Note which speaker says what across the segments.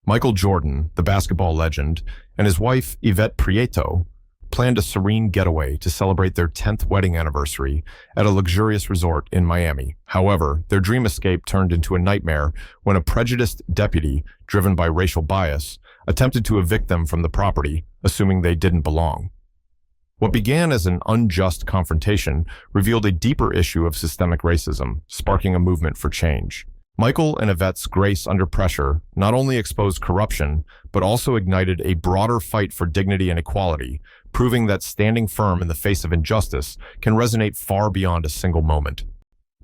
Speaker 1: Michael Jordan, the basketball legend, and his wife, Yvette Prieto, planned a serene getaway to celebrate their 10th wedding anniversary at a luxurious resort in Miami. However, their dream escape turned into a nightmare when a prejudiced deputy, driven by racial bias, attempted to evict them from the property, assuming they didn't belong. What began as an unjust confrontation revealed a deeper issue of systemic racism, sparking a movement for change. Michael and Yvette's grace under pressure not only exposed corruption, but also ignited a broader fight for dignity and equality, proving that standing firm in the face of injustice can resonate far beyond a single moment.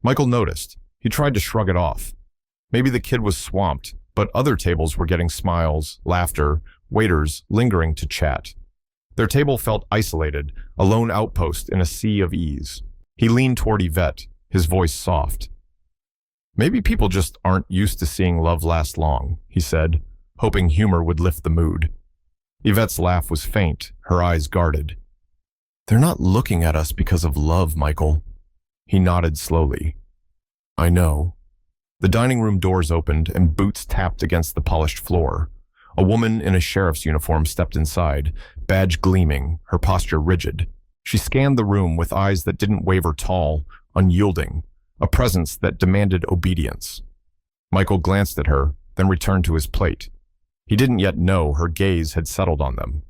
Speaker 1: Michael noticed. He tried to shrug it off. Maybe the kid was swamped, but other tables were getting smiles, laughter, waiters lingering to chat. Their table felt isolated, a lone outpost in a sea of ease. He leaned toward Yvette, his voice soft. "Maybe people just aren't used to seeing love last long," he said, hoping humor would lift the mood. Yvette's laugh was faint, her eyes guarded. "They're not looking at us because of love, Michael." He nodded slowly. "I know." The dining room doors opened and boots tapped against the polished floor. A woman in a sheriff's uniform stepped inside, badge gleaming, her posture rigid. She scanned the room with eyes that didn't waver, tall, unyielding, a presence that demanded obedience. Michael glanced at her, then returned to his plate. He didn't yet know her gaze had settled on them.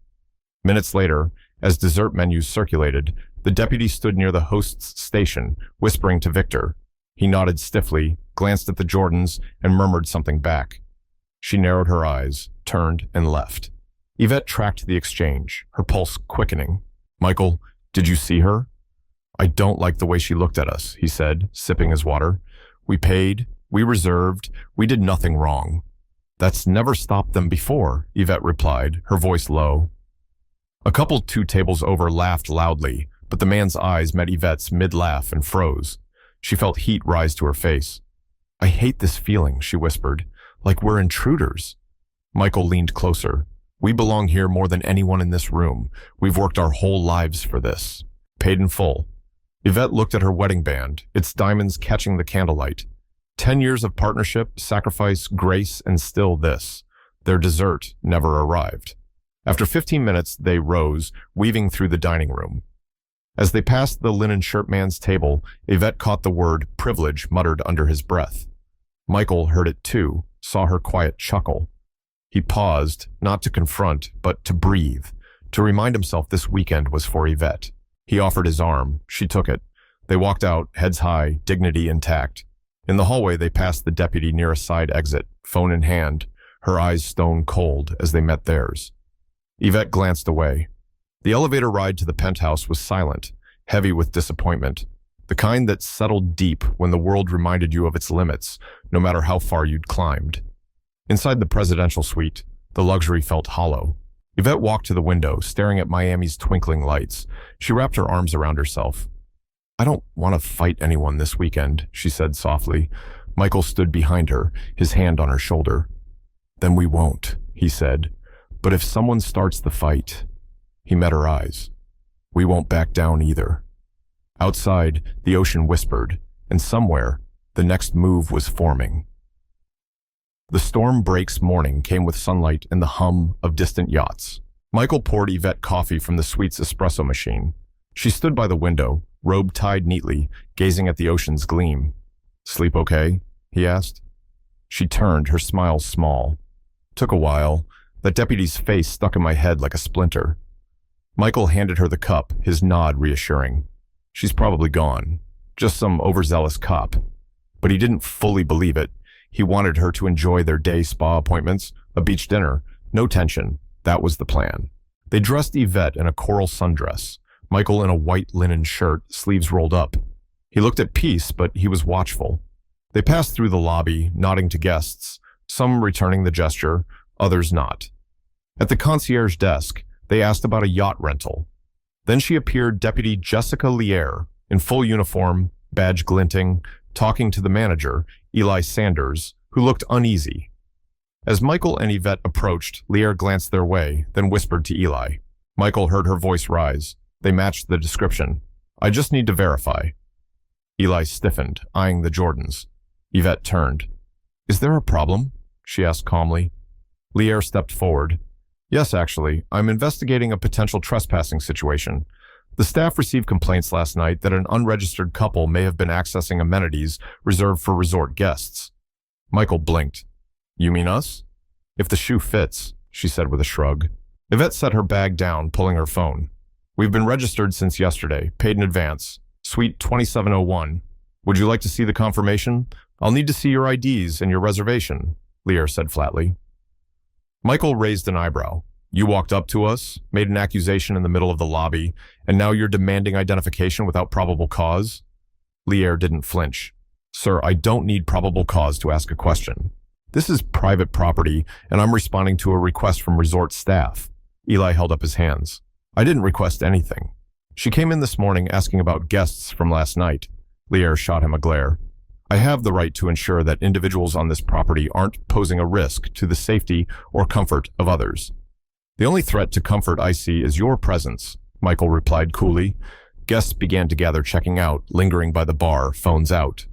Speaker 1: Minutes later, as dessert menus circulated, the deputy stood near the host's station, whispering to Victor. He nodded stiffly, glanced at the Jordans, and murmured something back. She narrowed her eyes, turned, and left. Yvette tracked the exchange, her pulse quickening. "Michael, did you see her?" "I don't like the way she looked at us," he said, sipping his water. "We paid, we reserved, we did nothing wrong." "That's never stopped them before," Yvette replied, her voice low. A couple 2 tables over laughed loudly, but the man's eyes met Yvette's mid-laugh and froze. She felt heat rise to her face. "I hate this feeling," she whispered, "like we're intruders." Michael leaned closer. "We belong here more than anyone in this room. We've worked our whole lives for this. Paid in full." Yvette looked at her wedding band, its diamonds catching the candlelight. 10 years of partnership, sacrifice, grace, and still this. Their dessert never arrived. After 15 minutes, they rose, weaving through the dining room. As they passed the linen shirt man's table, Yvette caught the word privilege muttered under his breath. Michael heard it too, saw her quiet chuckle. He paused, not to confront, but to breathe, to remind himself this weekend was for Yvette. He offered his arm. She took it. They walked out, heads high, dignity intact. In the hallway, they passed the deputy near a side exit, phone in hand, her eyes stone cold as they met theirs. Yvette glanced away. The elevator ride to the penthouse was silent, heavy with disappointment, the kind that settled deep when the world reminded you of its limits, no matter how far you'd climbed. Inside the presidential suite, the luxury felt hollow. Yvette walked to the window, staring at Miami's twinkling lights. She wrapped her arms around herself. "I don't want to fight anyone this weekend," she said softly. Michael stood behind her, his hand on her shoulder. "Then we won't," he said. "But if someone starts the fight..." He met her eyes. "We won't back down either." Outside, the ocean whispered, and somewhere, the next move was forming. The storm breaks morning came with sunlight and the hum of distant yachts. Michael poured Yvette coffee from the suite's espresso machine. She stood by the window, robe tied neatly, gazing at the ocean's gleam. "Sleep okay?" he asked. She turned, her smile small. "Took a while. That deputy's face stuck in my head like a splinter." Michael handed her the cup, his nod reassuring. "She's probably gone. Just some overzealous cop." But he didn't fully believe it. He wanted her to enjoy their day spa appointments, a beach dinner. No tension. That was the plan. They dressed Yvette in a coral sundress, Michael in a white linen shirt, sleeves rolled up. He looked at peace, but he was watchful. They passed through the lobby, nodding to guests, some returning the gesture, others not. At the concierge desk, they asked about a yacht rental. Then she appeared Deputy Jessica Lier, in full uniform, badge glinting, talking to the manager, Eli Sanders, who looked uneasy. As Michael and Yvette approached, Lier glanced their way, then whispered to Eli. Michael heard her voice rise. They matched the description. "I just need to verify." Eli stiffened, eyeing the Jordans. Yvette turned. "Is there a problem?" she asked calmly. Lier stepped forward. Yes, actually, I'm investigating a potential trespassing situation. The staff received complaints last night that an unregistered couple may have been accessing amenities reserved for resort guests. Michael blinked. You mean us? If the shoe fits, she said with a shrug. Yvette set her bag down, pulling her phone. We've been registered since yesterday, paid in advance. Suite 2701. Would you like to see the confirmation? I'll need to see your IDs and your reservation, Lier said flatly. Michael raised an eyebrow. You walked up to us, made an accusation in the middle of the lobby, and now you're demanding identification without probable cause? Lier didn't flinch. Sir, I don't need probable cause to ask a question. This is private property, and I'm responding to a request from resort staff. Eli held up his hands. I didn't request anything. She came in this morning asking about guests from last night. Lier shot him a glare. I have the right to ensure that individuals on this property aren't posing a risk to the safety or comfort of others. The only threat to comfort I see is your presence, Michael replied coolly. Guests began to gather, checking out, lingering by the bar, phones out.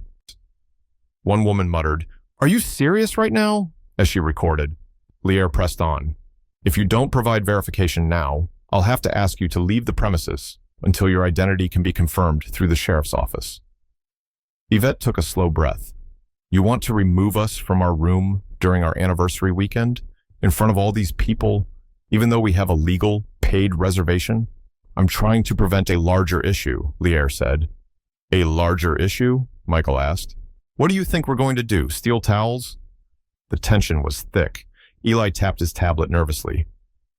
Speaker 1: One woman muttered, Are you serious right now? As she recorded. Lier pressed on. If you don't provide verification now, I'll have to ask you to leave the premises until your identity can be confirmed through the sheriff's office. Yvette took a slow breath. You want to remove us from our room during our anniversary weekend, in front of all these people, even though we have a legal, paid reservation? I'm trying to prevent a larger issue, Lier said. A larger issue? Michael asked. What do you think we're going to do, steal towels? The tension was thick. Eli tapped his tablet nervously.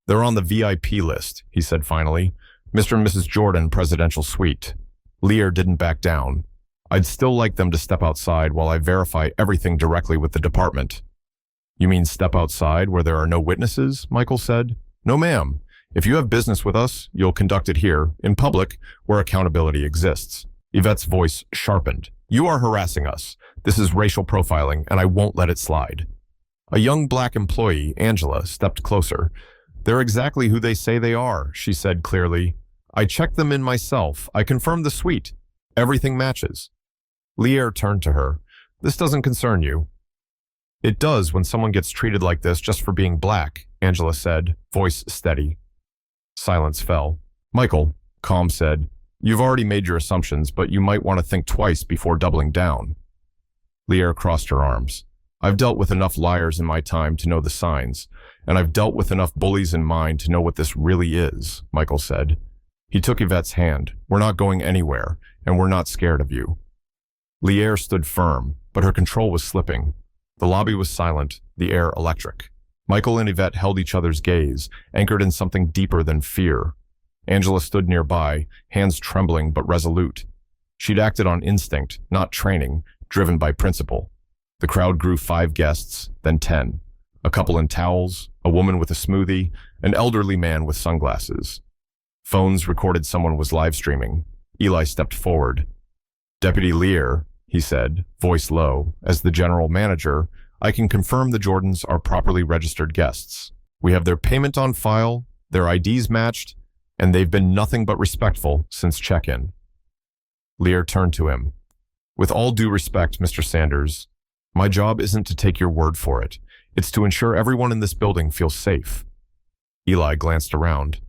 Speaker 1: They're on the VIP list, he said finally. Mr. and Mrs. Jordan, presidential suite. Lier didn't back down. I'd still like them to step outside while I verify everything directly with the department. You mean step outside where there are no witnesses? Michael said. No, ma'am. If you have business with us, you'll conduct it here, in public, where accountability exists. Yvette's voice sharpened. You are harassing us. This is racial profiling, and I won't let it slide. A young black employee, Angela, stepped closer. They're exactly who they say they are, she said clearly. I checked them in myself. I confirmed the suite. Everything matches. Lier turned to her. This doesn't concern you. It does when someone gets treated like this just for being black, Angela said, voice steady. Silence fell. Michael, calm, said, You've already made your assumptions, but you might want to think twice before doubling down. Lier crossed her arms. I've dealt with enough liars in my time to know the signs, and I've dealt with enough bullies in mine to know what this really is, Michael said. He took Yvette's hand. We're not going anywhere, and we're not scared of you. Lier stood firm, but her control was slipping. The lobby was silent, the air electric. Michael and Yvette held each other's gaze, anchored in something deeper than fear. Angela stood nearby, hands trembling but resolute. She'd acted on instinct, not training, driven by principle. The crowd grew 5 guests, then 10. A couple in towels, a woman with a smoothie, an elderly man with sunglasses. Phones recorded someone was live streaming. Eli stepped forward. Deputy Lier, he said, voice low, as the general manager, I can confirm the Jordans are properly registered guests. We have their payment on file, their IDs matched, and they've been nothing but respectful since check-in. Lier turned to him. With all due respect, Mr. Sanders, my job isn't to take your word for it. It's to ensure everyone in this building feels safe. Eli glanced around.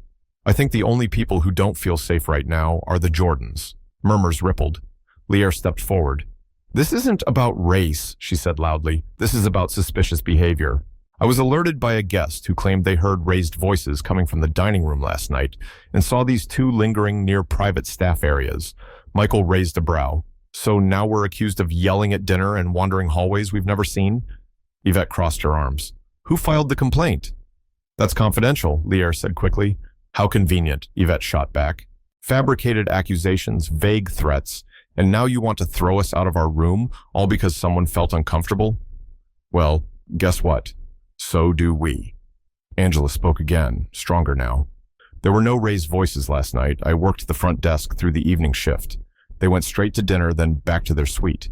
Speaker 1: I think the only people who don't feel safe right now are the Jordans. Murmurs rippled. Lier stepped forward. This isn't about race, she said loudly. This is about suspicious behavior. I was alerted by a guest who claimed they heard raised voices coming from the dining room last night and saw these 2 lingering near private staff areas. Michael raised a brow. So now we're accused of yelling at dinner and wandering hallways we've never seen? Yvette crossed her arms. Who filed the complaint? That's confidential, Lier said quickly. How convenient, Yvette shot back. Fabricated accusations, vague threats, and now you want to throw us out of our room, all because someone felt uncomfortable? Well, guess what? So do we. Angela spoke again, stronger now. There were no raised voices last night. I worked the front desk through the evening shift. They went straight to dinner, then back to their suite.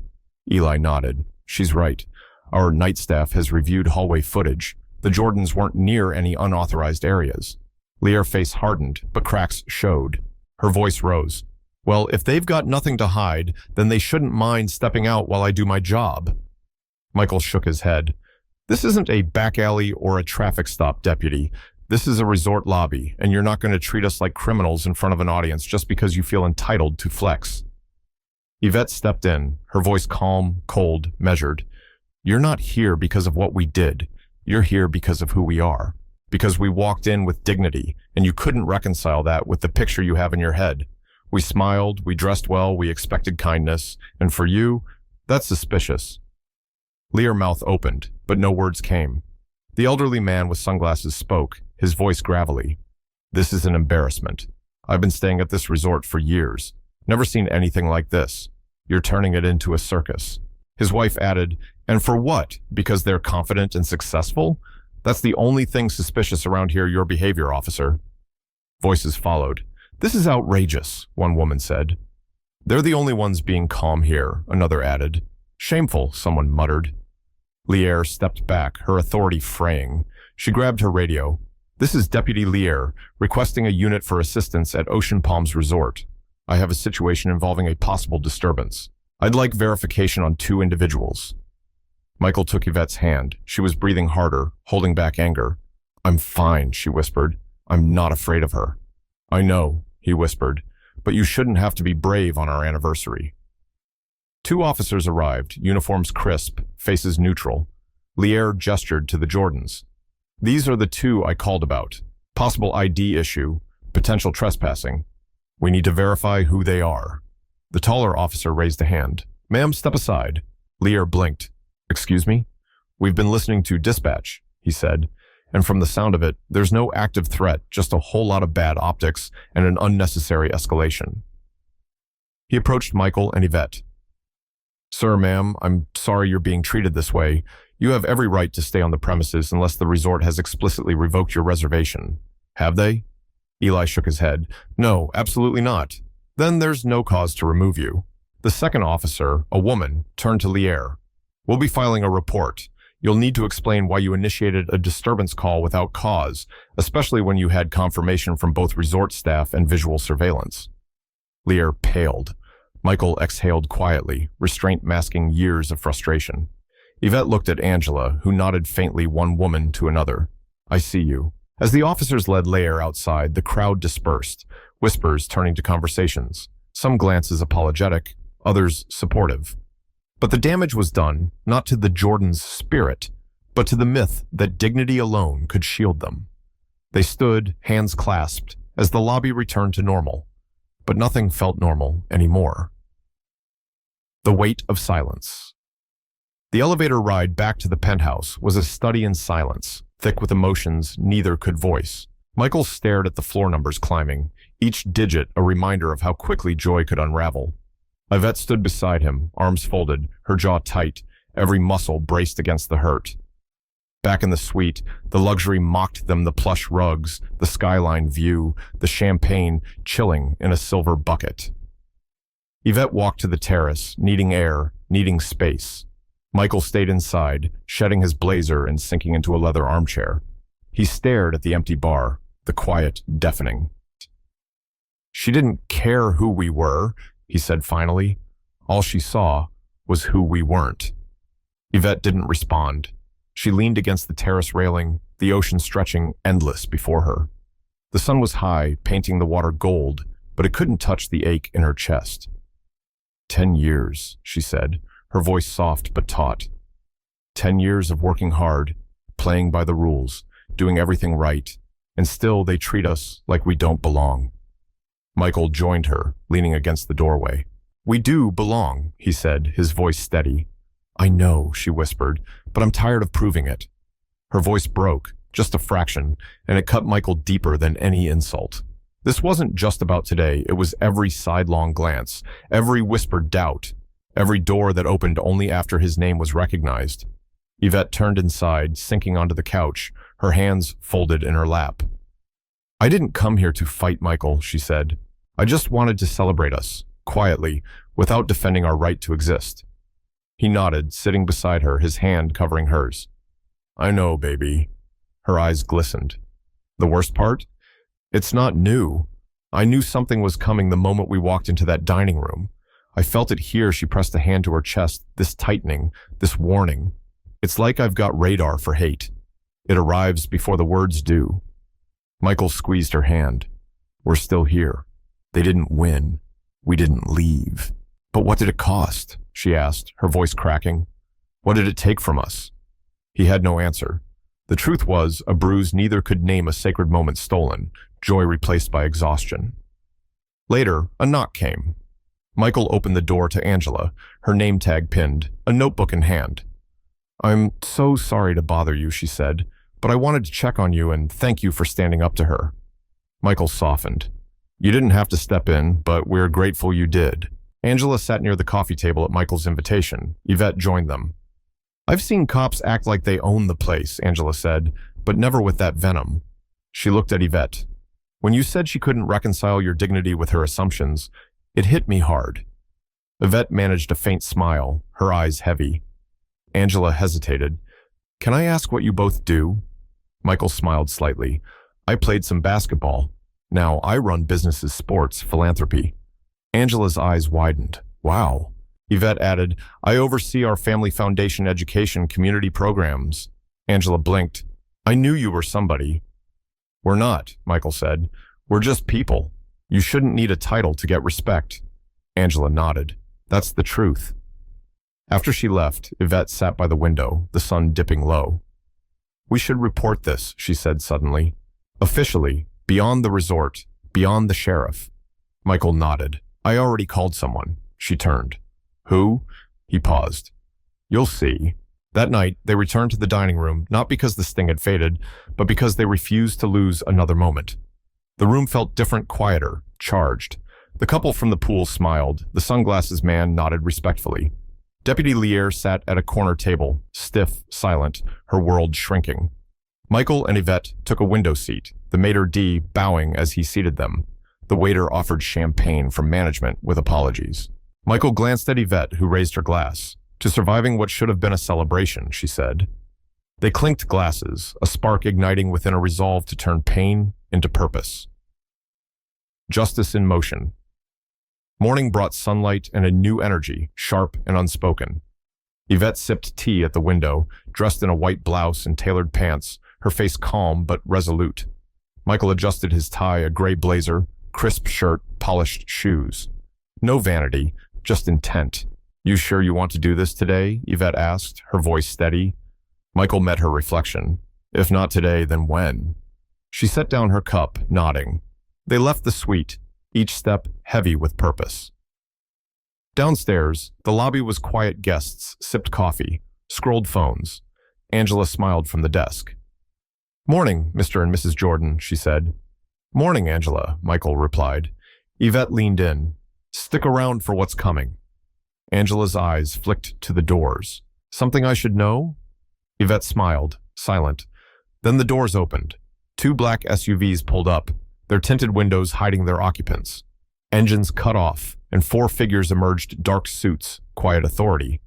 Speaker 1: Eli nodded. She's right. Our night staff has reviewed hallway footage. The Jordans weren't near any unauthorized areas. Lier face hardened, but cracks showed. Her voice rose. Well, if they've got nothing to hide, then they shouldn't mind stepping out while I do my job. Michael shook his head. This isn't a back alley or a traffic stop, deputy. This is a resort lobby, and you're not going to treat us like criminals in front of an audience just because you feel entitled to flex. Yvette stepped in, her voice calm, cold, measured. You're not here because of what we did. You're here because of who we are. Because we walked in with dignity, and you couldn't reconcile that with the picture you have in your head. We smiled, we dressed well, we expected kindness, and for you, that's suspicious. Lear's mouth opened, but no words came. The elderly man with sunglasses spoke, his voice gravelly. This is an embarrassment. I've been staying at this resort for years. Never seen anything like this. You're turning it into a circus. His wife added, and for what? Because they're confident and successful? That's the only thing suspicious around here, your behavior, officer. Voices followed. This is outrageous, one woman said. They're the only ones being calm here, another added. Shameful, someone muttered. Lear stepped back, her authority fraying. She grabbed her radio. This is Deputy Lear, requesting a unit for assistance at Ocean Palms Resort. I have a situation involving a possible disturbance. I'd like verification on 2 individuals. Michael took Yvette's hand. She was breathing harder, holding back anger. I'm fine, she whispered. I'm not afraid of her. I know, he whispered, but you shouldn't have to be brave on our anniversary. 2 officers arrived, uniforms crisp, faces neutral. Lear gestured to the Jordans. These are the 2 I called about. Possible ID issue, potential trespassing. We need to verify who they are. The taller officer raised a hand. Ma'am, step aside. Lear blinked. Excuse me? We've been listening to dispatch, he said, and from the sound of it, there's no active threat, just a whole lot of bad optics and an unnecessary escalation. He approached Michael and Yvette. Sir, ma'am, I'm sorry you're being treated this way. You have every right to stay on the premises unless the resort has explicitly revoked your reservation. Have they? Eli shook his head. No, absolutely not. Then there's no cause to remove you. The second officer, a woman, turned to Lear. We'll be filing a report. You'll need to explain why you initiated a disturbance call without cause, especially when you had confirmation from both resort staff and visual surveillance. Lear paled. Michael exhaled quietly, restraint masking years of frustration. Yvette looked at Angela, who nodded faintly one woman to another. I see you. As the officers led Lear outside, the crowd dispersed, whispers turning to conversations, some glances apologetic, others supportive. But the damage was done, not to the Jordan's spirit, but to the myth that dignity alone could shield them. They stood, hands clasped, as the lobby returned to normal. But nothing felt normal anymore. The weight of silence. The elevator ride back to the penthouse was a study in silence, thick with emotions neither could voice. Michael stared at the floor numbers climbing, each digit a reminder of how quickly joy could unravel. Yvette stood beside him, arms folded, her jaw tight, every muscle braced against the hurt. Back in the suite, the luxury mocked them, the plush rugs, the skyline view, the champagne chilling in a silver bucket. Yvette walked to the terrace, needing air, needing space. Michael stayed inside, shedding his blazer and sinking into a leather armchair. He stared at the empty bar, the quiet deafening. She didn't care who we were, he said finally. All she saw was who we weren't. Yvette didn't respond. She leaned against the terrace railing, the ocean stretching endless before her. The sun was high, painting the water gold, but it couldn't touch the ache in her chest. 10 years, she said, her voice soft but taut. 10 years of working hard, playing by the rules, doing everything right, and still they treat us like we don't belong. Michael joined her, leaning against the doorway. We do belong, he said, his voice steady. I know, she whispered, but I'm tired of proving it. Her voice broke, just a fraction, and it cut Michael deeper than any insult. This wasn't just about today, it was every sidelong glance, every whispered doubt, every door that opened only after his name was recognized. Yvette turned inside, sinking onto the couch, her hands folded in her lap. I didn't come here to fight Michael, she said. I just wanted to celebrate us, quietly, without defending our right to exist. He nodded, sitting beside her, his hand covering hers. I know, baby. Her eyes glistened. The worst part? It's not new. I knew something was coming the moment we walked into that dining room. I felt it here. She pressed a hand to her chest, this tightening, this warning. It's like I've got radar for hate. It arrives before the words do. Michael squeezed her hand. We're still here. They didn't win. We didn't leave. But what did it cost? She asked, her voice cracking. What did it take from us? He had no answer. The truth was, a bruise neither could name a sacred moment stolen, joy replaced by exhaustion. Later, a knock came. Michael opened the door to Angela, her name tag pinned, a notebook in hand. I'm so sorry to bother you, she said, but I wanted to check on you and thank you for standing up to her. Michael softened. You didn't have to step in, but we're grateful you did. Angela sat near the coffee table at Michael's invitation. Yvette joined them. I've seen cops act like they own the place, Angela said, but never with that venom. She looked at Yvette. When you said she couldn't reconcile your dignity with her assumptions, it hit me hard. Yvette managed a faint smile, her eyes heavy. Angela hesitated. Can I ask what you both do? Michael smiled slightly. I played some basketball. Now I run businesses, sports, philanthropy. Angela's eyes widened. Wow. Yvette added, I oversee our family foundation education community programs. Angela blinked. I knew you were somebody. We're not, Michael said. We're just people. You shouldn't need a title to get respect. Angela nodded. That's the truth. After she left, Yvette sat by the window, the sun dipping low. We should report this, she said suddenly. Officially, beyond the resort, beyond the sheriff. Michael nodded. I already called someone. She turned. Who? He paused. You'll see. That night, they returned to the dining room, not because the sting had faded, but because they refused to lose another moment. The room felt different, quieter, charged. The couple from the pool smiled. The sunglasses man nodded respectfully. Deputy Lier sat at a corner table, stiff, silent, her world shrinking. Michael and Yvette took a window seat, the maitre d' bowing as he seated them. The waiter offered champagne from management with apologies. Michael glanced at Yvette, who raised her glass. To surviving what should have been a celebration, she said. They clinked glasses, a spark igniting within a resolve to turn pain into purpose. Justice in motion. Morning brought sunlight and a new energy, sharp and unspoken. Yvette sipped tea at the window, dressed in a white blouse and tailored pants, her face calm but resolute. Michael adjusted his tie, a gray blazer, crisp shirt, polished shoes. No vanity, just intent. You sure you want to do this today? Yvette asked, her voice steady. Michael met her reflection. If not today, then when? She set down her cup, nodding. They left the suite, each step heavy with purpose. Downstairs, the lobby was quiet. Guests sipped coffee, scrolled phones. Angela smiled from the desk. Morning, Mr. and Mrs. Jordan, she said. Morning, Angela, Michael replied. Yvette leaned in. Stick around for what's coming. Angela's eyes flicked to the doors. Something I should know? Yvette smiled, silent. Then the doors opened. 2 black SUVs pulled up, their tinted windows hiding their occupants. Engines cut off, and 4 figures emerged, dark suits, quiet authority.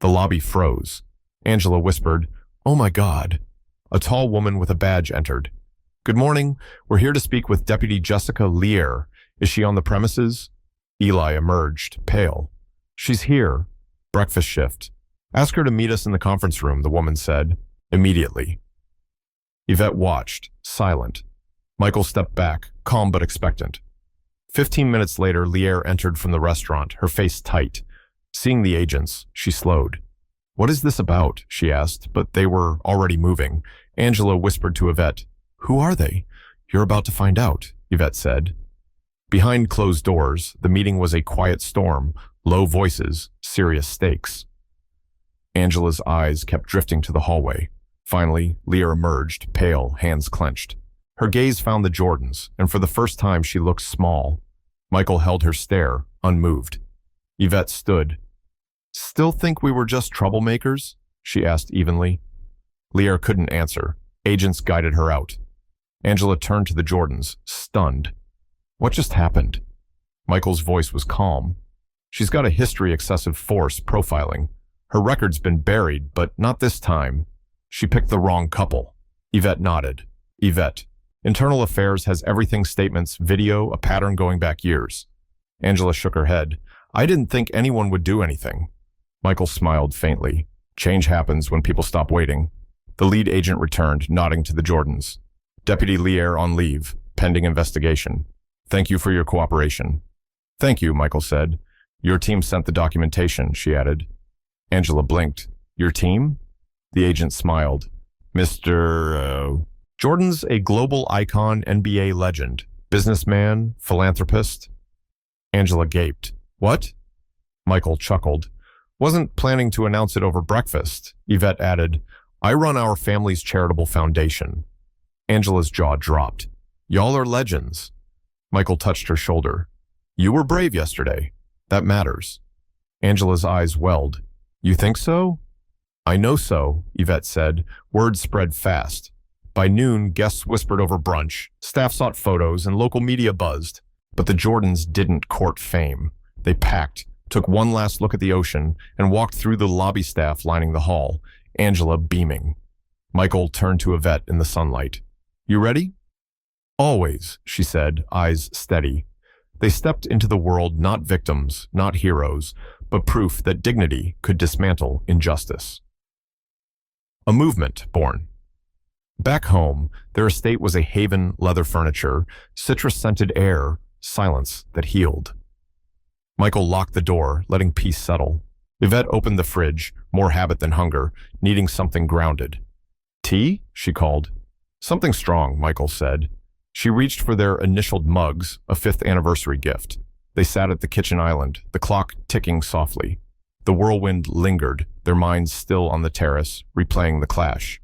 Speaker 1: The lobby froze. Angela whispered, Oh my God. A tall woman with a badge entered. Good morning. We're here to speak with Deputy Jessica Lier. Is she on the premises? Eli emerged, pale. She's here. Breakfast shift. Ask her to meet us in the conference room, the woman said. Immediately. Yvette watched, silent. Michael stepped back, calm but expectant. 15 minutes later, Lier entered from the restaurant, her face tight. Seeing the agents, she slowed. What is this about? She asked, but they were already moving. Angela whispered to Yvette. Who are they? You're about to find out, Yvette said. Behind closed doors, the meeting was a quiet storm, low voices, serious stakes. Angela's eyes kept drifting to the hallway. Finally, Lier emerged, pale, hands clenched. Her gaze found the Jordans, and for the first time she looked small. Michael held her stare, unmoved. Yvette stood. Still think we were just troublemakers? She asked evenly. Lier couldn't answer. Agents guided her out. Angela turned to the Jordans, stunned. What just happened? Michael's voice was calm. She's got a history excessive force profiling. Her record's been buried, but not this time. She picked the wrong couple. Yvette nodded. Yvette. Internal Affairs has everything statements, video, a pattern going back years. Angela shook her head. I didn't think anyone would do anything. Michael smiled faintly. Change happens when people stop waiting. The lead agent returned, nodding to the Jordans. Deputy Lear on leave, pending investigation. Thank you for your cooperation. Thank you, Michael said. Your team sent the documentation, she added. Angela blinked. Your team? The agent smiled. Mr. Jordan's a global icon, NBA legend. Businessman, philanthropist. Angela gaped. What? Michael chuckled. Wasn't planning to announce it over breakfast. Yvette added, I run our family's charitable foundation. Angela's jaw dropped. Y'all are legends. Michael touched her shoulder. You were brave yesterday. That matters. Angela's eyes welled. You think so? I know so, Yvette said. Word spread fast. By noon, guests whispered over brunch, staff sought photos, and local media buzzed. But the Jordans didn't court fame. They packed, took one last look at the ocean, and walked through the lobby staff lining the hall, Angela beaming. Michael turned to Yvette in the sunlight. You ready? Always, she said, eyes steady. They stepped into the world not victims, not heroes, but proof that dignity could dismantle injustice. A movement born. Back home, their estate was a haven, leather furniture, citrus-scented air, silence that healed. Michael locked the door, letting peace settle. Yvette opened the fridge, more habit than hunger, needing something grounded. Tea? She called. Something strong, Michael said. She reached for their initialed mugs, a 5th anniversary gift. They sat at the kitchen island, the clock ticking softly. The whirlwind lingered, their minds still on the terrace, replaying the clash.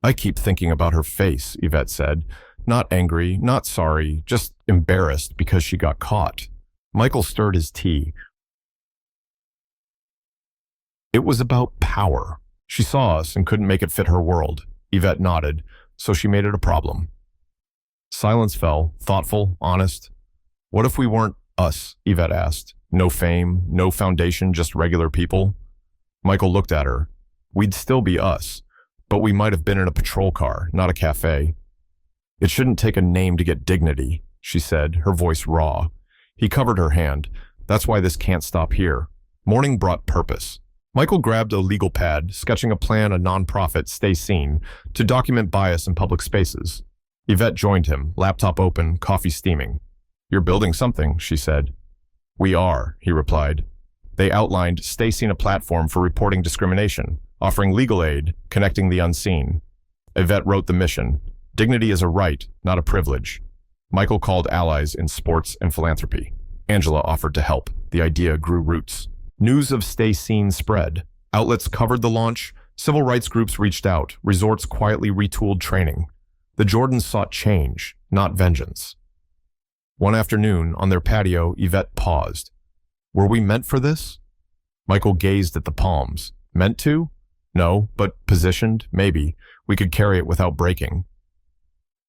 Speaker 1: I keep thinking about her face, Yvette said. Not angry, not sorry, just embarrassed because she got caught. Michael stirred his tea. It was about power. She saw us and couldn't make it fit her world. Yvette nodded, so she made it a problem. Silence fell, thoughtful, honest. What if we weren't us? Yvette asked. No fame, no foundation, just regular people. Michael looked at her. We'd still be us, but we might have been in a patrol car, not a cafe. It shouldn't take a name to get dignity, she said, her voice raw. He covered her hand. That's why this can't stop here. Morning brought purpose. Michael grabbed a legal pad, sketching a plan a nonprofit, Stay Seen, to document bias in public spaces. Yvette joined him, laptop open, coffee steaming. You're building something, she said. We are, he replied. They outlined Stay Seen, a platform for reporting discrimination, offering legal aid, connecting the unseen. Yvette wrote the mission. Dignity is a right, not a privilege. Michael called allies in sports and philanthropy. Angela offered to help. The idea grew roots. News of Stay Seen spread. Outlets covered the launch. Civil rights groups reached out. Resorts quietly retooled training. The Jordans sought change, not vengeance. One afternoon, on their patio, Yvette paused. Were we meant for this? Michael gazed at the palms. Meant to? No, but positioned, maybe. We could carry it without breaking.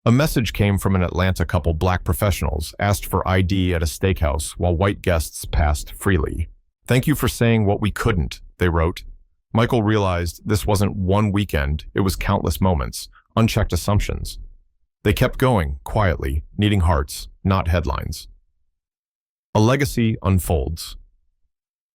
Speaker 1: A message came from an Atlanta couple, black professionals, asked for ID at a steakhouse while white guests passed freely. Thank you for saying what we couldn't, they wrote. Michael realized this wasn't one weekend, it was countless moments, unchecked assumptions. They kept going, quietly, needing hearts, not headlines. A legacy unfolds.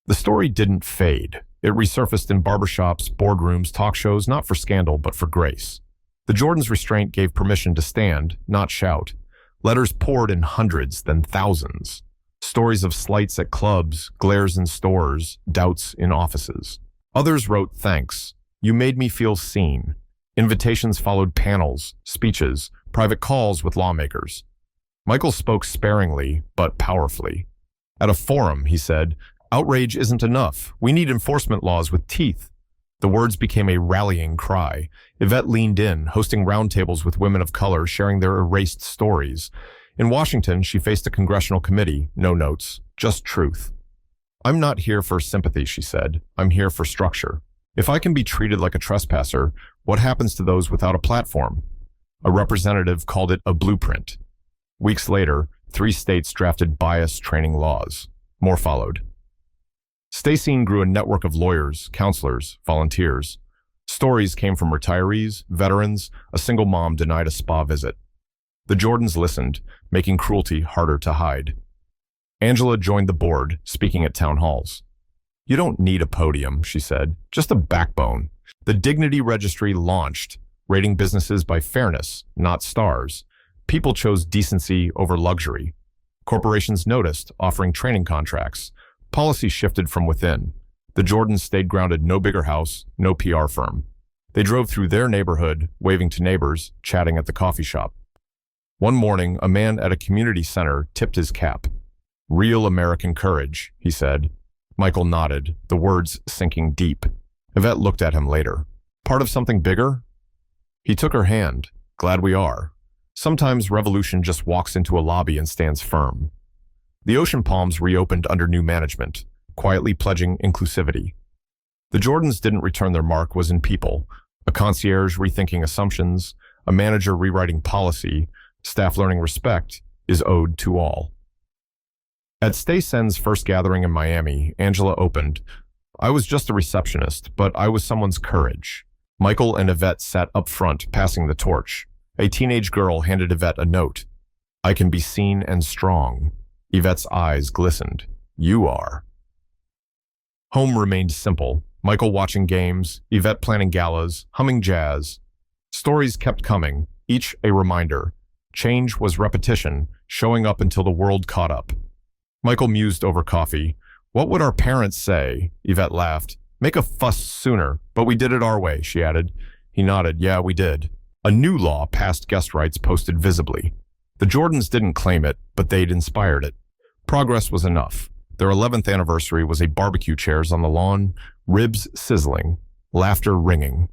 Speaker 1: The story didn't fade. It resurfaced in barbershops, boardrooms, talk shows, not for scandal, but for grace. The Jordans' restraint gave permission to stand, not shout. Letters poured in hundreds, then thousands. Stories of slights at clubs, glares in stores, doubts in offices. Others wrote thanks. You made me feel seen. Invitations followed panels, speeches, private calls with lawmakers. Michael spoke sparingly, but powerfully. At a forum, he said, outrage isn't enough. We need enforcement laws with teeth. The words became a rallying cry. Yvette leaned in, hosting roundtables with women of color, sharing their erased stories. In Washington, she faced a congressional committee, no notes, just truth. I'm not here for sympathy, she said. I'm here for structure. If I can be treated like a trespasser, what happens to those without a platform? A representative called it a blueprint. Weeks later, 3 states drafted bias training laws. More followed. Stay Seen grew a network of lawyers, counselors, volunteers. Stories came from retirees, veterans, a single mom denied a spa visit. The Jordans listened, making cruelty harder to hide. Angela joined the board, speaking at town halls. You don't need a podium, she said, just a backbone. The Dignity Registry launched, rating businesses by fairness, not stars. People chose decency over luxury. Corporations noticed, offering training contracts. Policy shifted from within. The Jordans stayed grounded, no bigger house, no PR firm. They drove through their neighborhood, waving to neighbors, chatting at the coffee shop. One morning, a man at a community center tipped his cap. Real American courage, he said. Michael nodded, the words sinking deep. Yvette looked at him later. Part of something bigger? He took her hand. Glad we are. Sometimes revolution just walks into a lobby and stands firm. The Ocean Palms reopened under new management, quietly pledging inclusivity. The Jordans didn't return their mark was in people, a concierge rethinking assumptions, a manager rewriting policy, staff learning respect is owed to all. At Stay Sen's first gathering in Miami, Angela opened. I was just a receptionist, but I was someone's courage. Michael and Yvette sat up front, passing the torch. A teenage girl handed Yvette a note. I can be seen and strong. Yvette's eyes glistened. You are. Home remained simple. Michael watching games, Yvette planning galas, humming jazz. Stories kept coming, each a reminder. Change was repetition, showing up until the world caught up. Michael mused over coffee. What would our parents say? Yvette laughed. Make a fuss sooner, but we did it our way, she added. He nodded. Yeah, we did. A new law passed guest rights posted visibly. The Jordans didn't claim it, but they'd inspired it. Progress was enough. Their 11th anniversary was a barbecue chairs on the lawn, ribs sizzling, laughter ringing.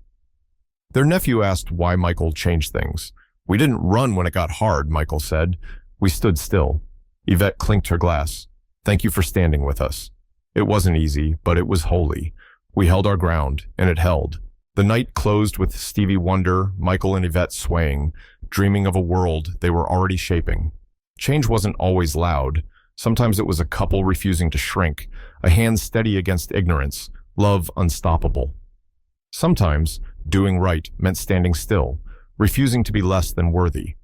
Speaker 1: Their nephew asked why Michael changed things. We didn't run when it got hard, Michael said. We stood still. Yvette clinked her glass. Thank you for standing with us. It wasn't easy, but it was holy. We held our ground, and it held. The night closed with Stevie Wonder, Michael and Yvette swaying, dreaming of a world they were already shaping. Change wasn't always loud. Sometimes it was a couple refusing to shrink, a hand steady against ignorance, love unstoppable. Sometimes doing right meant standing still, refusing to be less than worthy.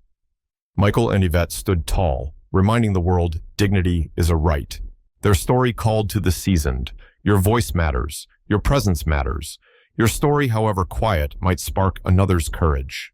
Speaker 1: Michael and Yvette stood tall, reminding the world dignity is a right. Their story called to the seasoned. Your voice matters. Your presence matters. Your story, however quiet, might spark another's courage.